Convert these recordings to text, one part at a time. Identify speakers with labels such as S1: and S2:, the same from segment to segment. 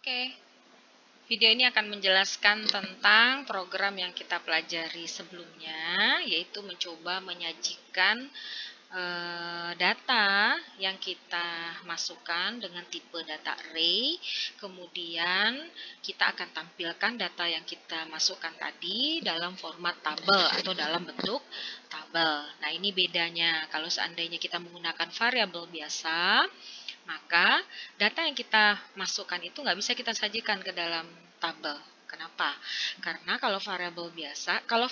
S1: Oke, video ini akan menjelaskan tentang program yang kita pelajari sebelumnya, yaitu mencoba menyajikan data yang kita masukkan dengan tipe data array. Kemudian kita akan tampilkan data yang kita masukkan tadi dalam format tabel atau dalam bentuk tabel. Nah, ini bedanya. Kalau seandainya kita menggunakan variabel biasa, maka data yang kita masukkan itu nggak bisa kita sajikan ke dalam tabel. Kenapa? Karena kalau variabel biasa, kalau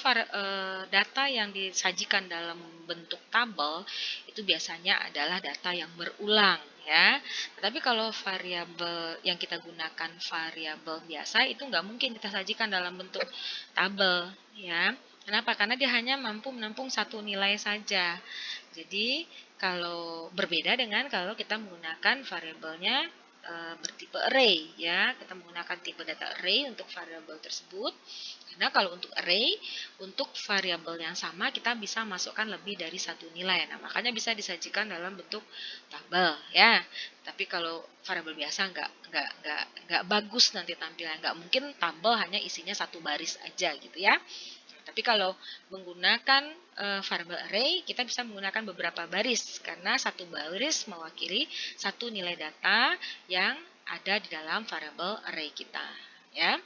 S1: data yang disajikan dalam bentuk tabel itu biasanya adalah data yang berulang, ya. Tetapi kalau variabel yang kita gunakan variabel biasa itu nggak mungkin kita sajikan dalam bentuk tabel, ya. Kenapa? Karena dia hanya mampu menampung satu nilai saja. Jadi kalau berbeda dengan kalau kita menggunakan variabelnya bertipe array, ya, kita menggunakan tipe data array untuk variabel tersebut. Karena kalau untuk array, untuk variabel yang sama kita bisa masukkan lebih dari satu nilai. Nah, makanya bisa disajikan dalam bentuk tabel, ya. Tapi kalau variabel biasa nggak bagus nanti tampilan, nggak mungkin tabel hanya isinya satu baris aja gitu, ya. Tapi kalau menggunakan variabel array, kita bisa menggunakan beberapa baris karena satu baris mewakili satu nilai data yang ada di dalam variabel array kita, ya.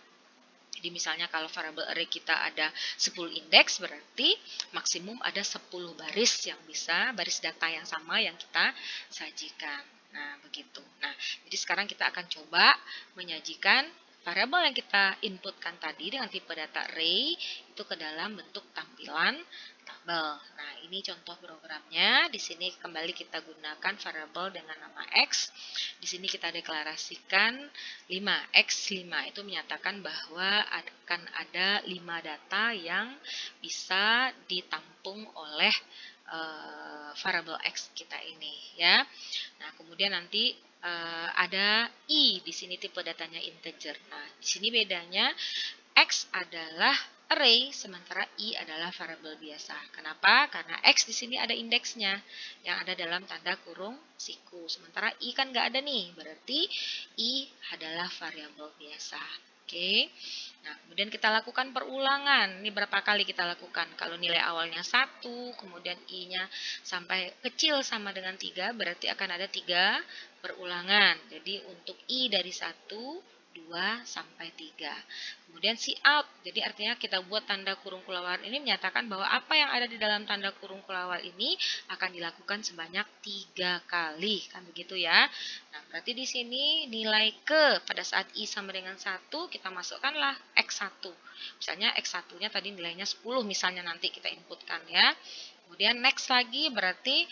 S1: Jadi misalnya kalau variabel array kita ada 10 indeks, berarti maksimum ada 10 baris yang bisa, baris data yang sama yang kita sajikan. Nah, begitu. Nah, jadi sekarang kita akan coba menyajikan variabel yang kita inputkan tadi dengan tipe data array itu ke dalam bentuk tampilan tabel. Nah, ini contoh programnya. Di sini kembali kita gunakan variabel dengan nama X. Di sini kita deklarasikan 5. X5 itu menyatakan bahwa akan ada 5 data yang bisa ditampung oleh variabel X kita ini, ya. Nah, kemudian nanti ada I di sini tipe datanya integer. Nah, di sini bedanya X adalah array sementara I adalah variabel biasa. Kenapa? Karena X di sini ada indeksnya yang ada dalam tanda kurung siku. Sementara I kan nggak ada nih, berarti I adalah variabel biasa. Oke. Nah, kemudian kita lakukan perulangan. Ini berapa kali kita lakukan? Kalau nilai awalnya 1, kemudian I-nya sampai kecil sama dengan 3, berarti akan ada 3 perulangan. Jadi untuk I dari 1, 2, sampai 3. Kemudian out, jadi artinya kita buat tanda kurung kelawar ini menyatakan bahwa apa yang ada di dalam tanda kurung kelawar ini akan dilakukan sebanyak 3 kali, kan begitu ya. Nah, berarti di sini nilai ke pada saat I sama dengan 1, kita masukkanlah X1. Misalnya X1-nya tadi nilainya 10 misalnya nanti kita inputkan, ya. Kemudian next lagi berarti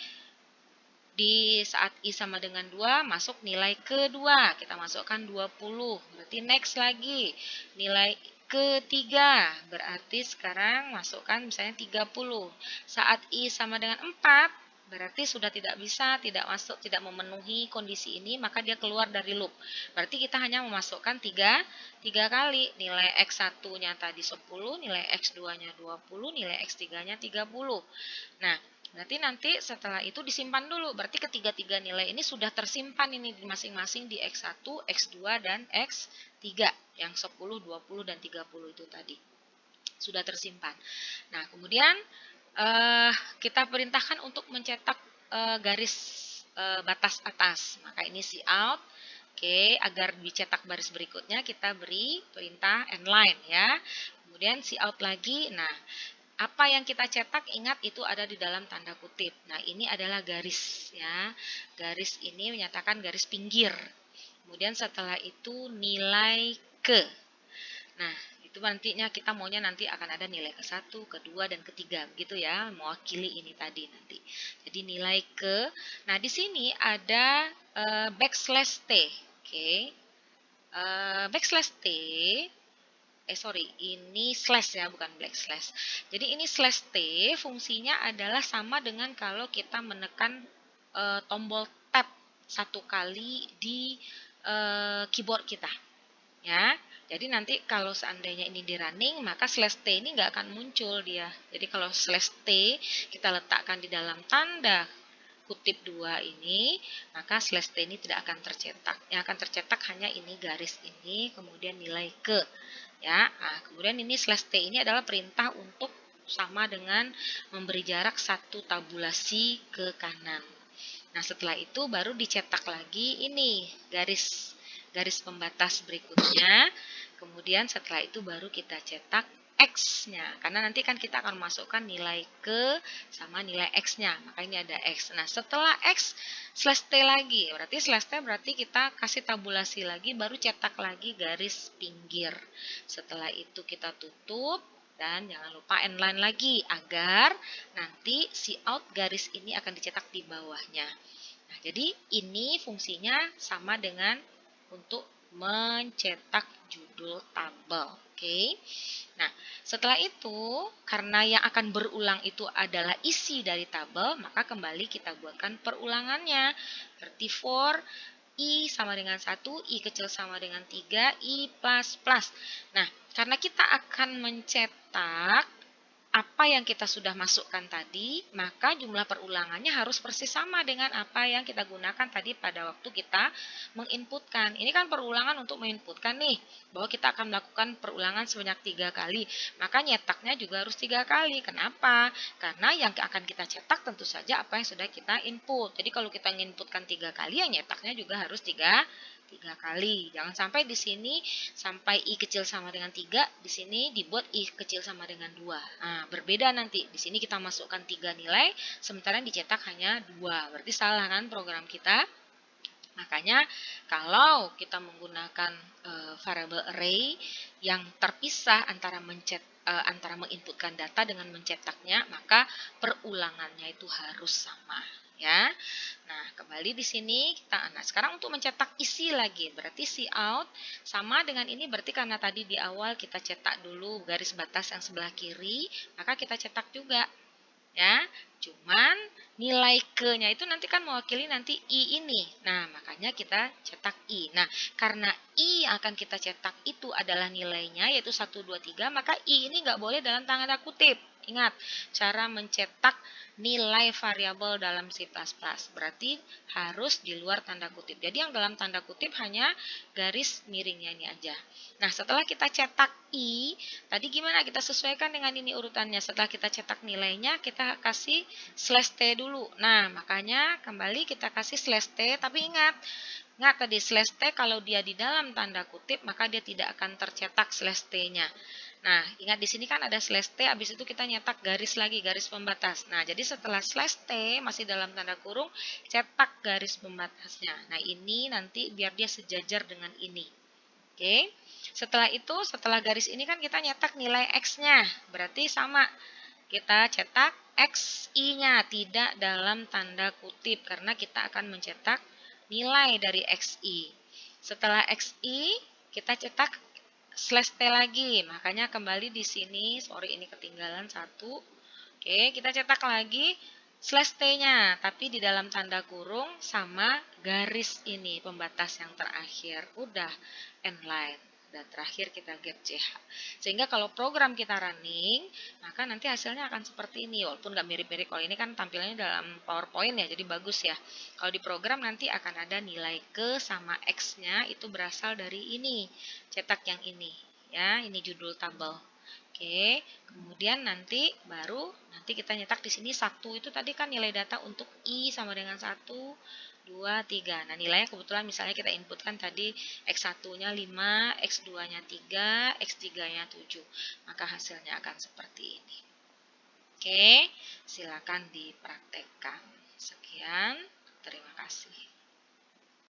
S1: di saat I sama dengan 2, masuk nilai kedua. Kita masukkan 20. Berarti next lagi. Nilai ketiga. Berarti sekarang masukkan misalnya 30. Saat I sama dengan 4, berarti sudah tidak bisa, tidak masuk, tidak memenuhi kondisi ini, maka dia keluar dari loop. Berarti kita hanya memasukkan 3 kali. Nilai X1-nya tadi 10, nilai X2-nya 20, nilai X3-nya 30. Nah, berarti nanti setelah itu disimpan dulu. Berarti ketiga-tiga nilai ini sudah tersimpan ini di masing-masing di X1, X2, dan X3. Yang 10, 20, dan 30 itu tadi. Sudah tersimpan. Nah, kemudian kita perintahkan untuk mencetak garis batas atas. Maka ini cout. Oke, agar dicetak baris berikutnya kita beri perintah endline, ya. Kemudian cout lagi. Nah, apa yang kita cetak, ingat itu ada di dalam tanda kutip. Nah, ini adalah garis, ya. Garis ini menyatakan garis pinggir. Kemudian setelah itu nilai ke. Nah, itu nantinya kita maunya nanti akan ada nilai ke-1, ke-2, dan ke-3, begitu ya, mewakili ini tadi nanti. Jadi nilai ke. Nah, di sini ada backslash T. Oke. Backslash T. Ini slash ya, bukan backslash. Jadi ini slash T fungsinya adalah sama dengan kalau kita menekan tombol tab satu kali di keyboard kita, ya. Jadi nanti kalau seandainya ini di running, maka slash T ini nggak akan muncul dia. Jadi kalau slash T kita letakkan di dalam tanda kutip 2 ini, maka slash T ini tidak akan tercetak. Yang akan tercetak hanya ini garis ini, kemudian nilai ke. Ya, nah, kemudian ini slash T ini adalah perintah untuk sama dengan memberi jarak satu tabulasi ke kanan. Nah, setelah itu baru dicetak lagi ini garis pembatas berikutnya. Kemudian setelah itu baru kita cetak X-nya. Karena nanti kan kita akan masukkan nilai ke sama nilai X-nya. Maka ini ada X. Nah, setelah X slash T lagi. Berarti slash T berarti kita kasih tabulasi lagi, baru cetak lagi garis pinggir. Setelah itu kita tutup. Dan jangan lupa inline lagi agar nanti si out garis ini akan dicetak di bawahnya. Nah, jadi ini fungsinya sama dengan untuk mencetak judul tabel. Oke. Nah, setelah itu karena yang akan berulang itu adalah isi dari tabel, maka kembali kita buatkan perulangannya. Berarti for I sama dengan 1, I kecil sama dengan 3, I plus plus. Nah, karena kita akan mencetak apa yang kita sudah masukkan tadi, maka jumlah perulangannya harus persis sama dengan apa yang kita gunakan tadi pada waktu kita menginputkan. Ini kan perulangan untuk menginputkan nih, bahwa kita akan melakukan perulangan sebanyak 3 kali. Maka nyetaknya juga harus 3 kali. Kenapa? Karena yang akan kita cetak tentu saja apa yang sudah kita input. Jadi kalau kita menginputkan 3 kali, ya nyetaknya juga harus 3 kali. Jangan sampai di sini sampai I kecil sama dengan 3, di sini dibuat I kecil sama dengan 2. Nah, berbeda nanti. Di sini kita masukkan 3 nilai, sementara yang dicetak hanya 2. Berarti salah kan program kita? Makanya kalau kita menggunakan variabel array yang terpisah antara menginputkan data dengan mencetaknya, maka perulangannya itu harus sama, ya. Nah, kembali di sini nah sekarang untuk mencetak isi lagi, berarti cout sama dengan ini, berarti karena tadi di awal kita cetak dulu garis batas yang sebelah kiri, maka kita cetak juga. Ya, cuman nilai ke-nya itu nanti kan mewakili nanti I ini. Nah, makanya kita cetak I. Nah, karena I yang akan kita cetak itu adalah nilainya, yaitu 1, 2, 3, maka I ini nggak boleh dalam tanda kutip. Ingat, cara mencetak nilai variabel dalam C++. Berarti harus di luar tanda kutip. Jadi yang dalam tanda kutip hanya garis miringnya ini aja. Nah, setelah kita cetak I, tadi gimana? Kita sesuaikan dengan ini urutannya. Setelah kita cetak nilainya, kita kasih slash T dulu. Nah, makanya kembali kita kasih slash T, tapi ingat tadi slash T kalau dia di dalam tanda kutip, maka dia tidak akan tercetak slash T-nya. Nah, ingat di sini kan ada slash T, habis itu kita nyetak garis lagi, garis pembatas. Nah, jadi setelah slash T masih dalam tanda kurung, cetak garis pembatasnya. Nah, ini nanti biar dia sejajar dengan ini. Oke. Setelah itu, setelah garis ini kan kita nyetak nilai X-nya. Berarti sama. Kita cetak XI-nya, tidak dalam tanda kutip, karena kita akan mencetak nilai dari XI. Setelah XI, kita cetak slash T lagi. Makanya kembali di sini, sorry ini ketinggalan 1. Oke, kita cetak lagi slash T-nya, tapi di dalam tanda kurung sama garis ini, pembatas yang terakhir. Udah, inline. Dan terakhir kita get CH. Sehingga kalau program kita running, maka nanti hasilnya akan seperti ini. Walaupun nggak mirip-mirip, kalau ini kan tampilannya dalam PowerPoint ya, jadi bagus ya. Kalau di program nanti akan ada nilai ke sama X-nya, itu berasal dari ini. Cetak yang ini. Ya, ini judul tabel. Oke, kemudian nanti kita nyetak di sini 1 itu tadi kan nilai data untuk I sama dengan 1, 2, 3. Nah, nilainya kebetulan misalnya kita inputkan tadi X1-nya 5, X2-nya 3, X3-nya 7. Maka hasilnya akan seperti ini. Oke, silakan dipraktekkan. Sekian, terima kasih.